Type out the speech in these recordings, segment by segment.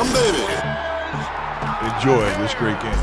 baby. Enjoy this great game.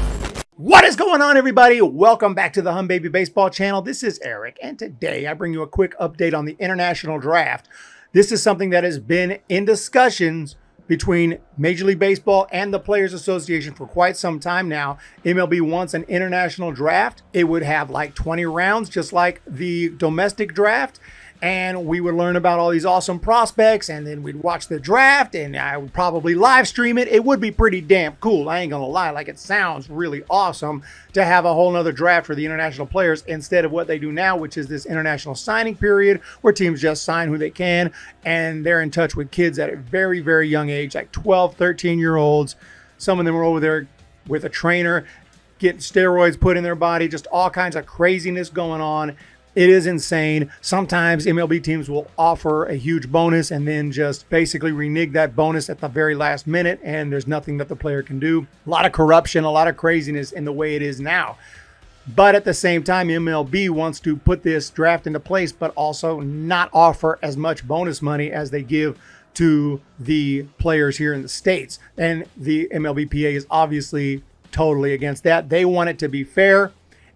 What is going on, everybody? Welcome back to the Humm Baby Baseball channel. This is Eric, and today I bring you a quick update on the international draft. This is something that has been in discussions between Major League Baseball and the Players Association for quite some time now. MLB wants an international draft. It would have like 20 rounds, just like the domestic draft. And we would learn about all these awesome prospects, and then we'd watch the draft, and I would probably live stream it. It would be pretty damn cool. I ain't gonna lie. Like, it sounds really awesome to have a whole nother draft for the international players instead of what they do now, which is this international signing period where teams just sign who they can, and they're in touch with kids at a very, very young age, like 12, 13-year-olds. Some of them are over there with a trainer, getting steroids put in their body, just all kinds of craziness going on. It is insane. Sometimes MLB teams will offer a huge bonus and then just basically renege that bonus at the very last minute, and there's nothing that the player can do. A lot of corruption, a lot of craziness in the way it is now. But at the same time, MLB wants to put this draft into place, but also not offer as much bonus money as they give to the players here in the States. And the MLBPA is obviously totally against that. They want it to be fair,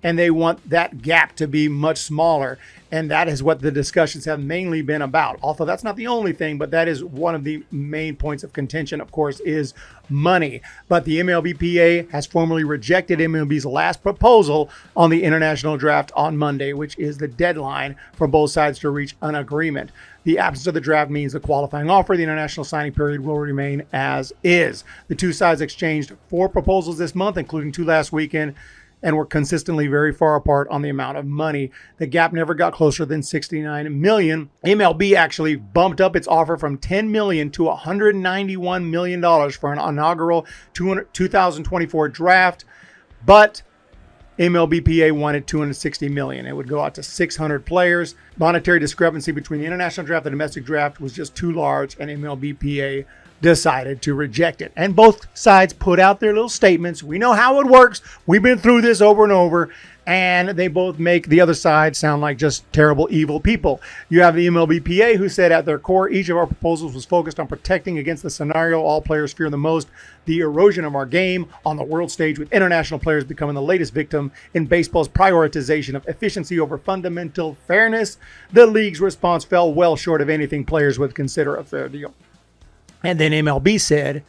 and they want that gap to be much smaller. And that is what the discussions have mainly been about. Although that's not the only thing, but that is one of the main points of contention, of course, is money. But the MLBPA has formally rejected MLB's last proposal on the international draft on Monday, which is the deadline for both sides to reach an agreement. The absence of the draft means the qualifying offer, the international signing period, will remain as is. The two sides exchanged 4 proposals this month, including 2 last weekend, and were consistently very far apart on the amount of money. The gap never got closer than $69 million. MLB actually bumped up its offer from $10 million to $191 million for an inaugural 2024 draft, but MLBPA wanted $260 million. It would go out to 600 players. Monetary discrepancy between the international draft and the domestic draft was just too large, and MLBPA decided to reject it. And both sides put out their little statements. We know how it works. We've been through this over and over. And they both make the other side sound like just terrible, evil people. You have the MLBPA, who said at their core, each of our proposals was focused on protecting against the scenario all players fear the most, the erosion of our game on the world stage, with international players becoming the latest victim in baseball's prioritization of efficiency over fundamental fairness. The league's response fell well short of anything players would consider a fair deal. And then MLB said,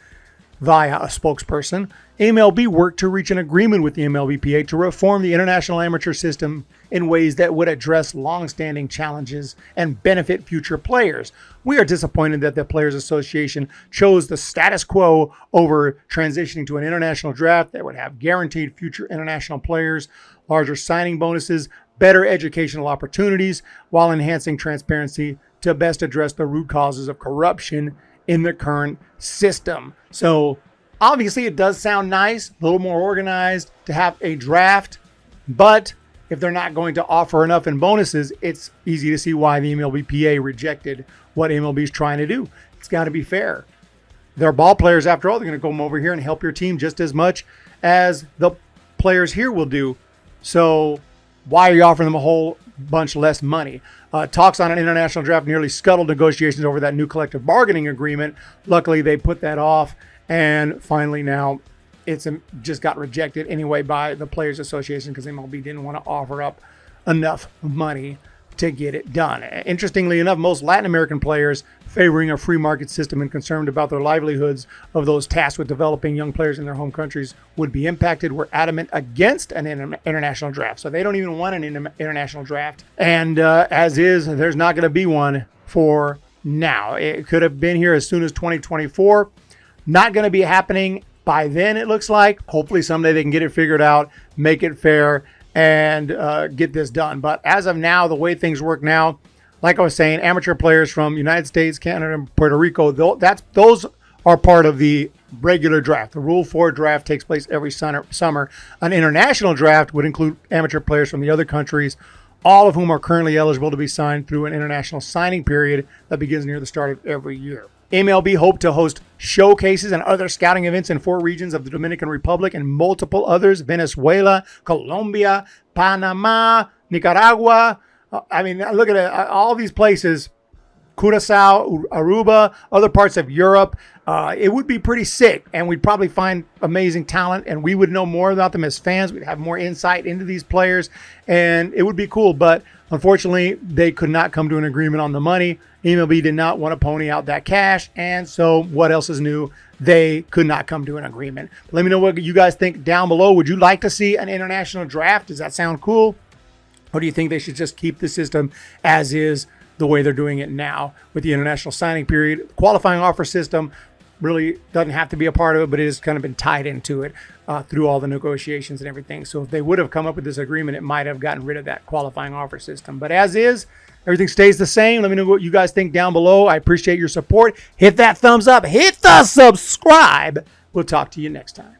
via a spokesperson, MLB worked to reach an agreement with the MLBPA to reform the international amateur system in ways that would address long-standing challenges and benefit future players. We are disappointed that the Players Association chose the status quo over transitioning to an international draft that would have guaranteed future international players, larger signing bonuses, better educational opportunities, while enhancing transparency to best address the root causes of corruption in the current system. So obviously it does sound nice, a little more organized to have a draft, but if they're not going to offer enough in bonuses, it's easy to see why the MLBPA rejected what MLB is trying to do. It's got to be fair. They're ball players after all. They're going to come over here and help your team just as much as the players here will do. So why are you offering them a whole bunch less money? Talks on an international draft nearly scuttled negotiations over that new collective bargaining agreement. Luckily, they put that off, and finally now it's just got rejected anyway by the Players Association because MLB didn't want to offer up enough money to get it done. Interestingly enough, most Latin American players favoring a free market system and concerned about their livelihoods of those tasked with developing young players in their home countries would be impacted were adamant against an international draft. So they don't even want an international draft. And as is, there's not going to be one for now. It could have been here as soon as 2024. Not going to be happening by then, it looks like. Hopefully someday they can get it figured out, make it fair, and get this done. But as of now, the way things work now, like I was saying, amateur players from United States, Canada, and Puerto Rico, those are part of the regular draft. The Rule 4 draft takes place every summer. An international draft would include amateur players from the other countries, all of whom are currently eligible to be signed through an international signing period that begins near the start of every year. MLB hoped to host showcases and other scouting events in 4 regions of the Dominican Republic and multiple others: Venezuela, Colombia, Panama, Nicaragua. I mean, look at it. All these places Curaçao, Aruba, other parts of Europe. It would be pretty sick, and we'd probably find amazing talent, and we would know more about them as fans. We'd have more insight into these players, and it would be cool. But unfortunately, they could not come to an agreement on the money. MLB did not want to pony out that cash, and so what else is new? They could not come to an agreement. Let me know what you guys think down below. Would you like to see an international draft? Does that sound cool? Or do you think they should just keep the system as is, the way they're doing it now with the international signing period? Qualifying offer system really doesn't have to be a part of it, but it has kind of been tied into it through all the negotiations and everything. So if they would have come up with this agreement, it might have gotten rid of that qualifying offer system. But as is, everything stays the same. Let me know what you guys think down below. I appreciate your support. Hit that thumbs up. Hit the subscribe. We'll talk to you next time.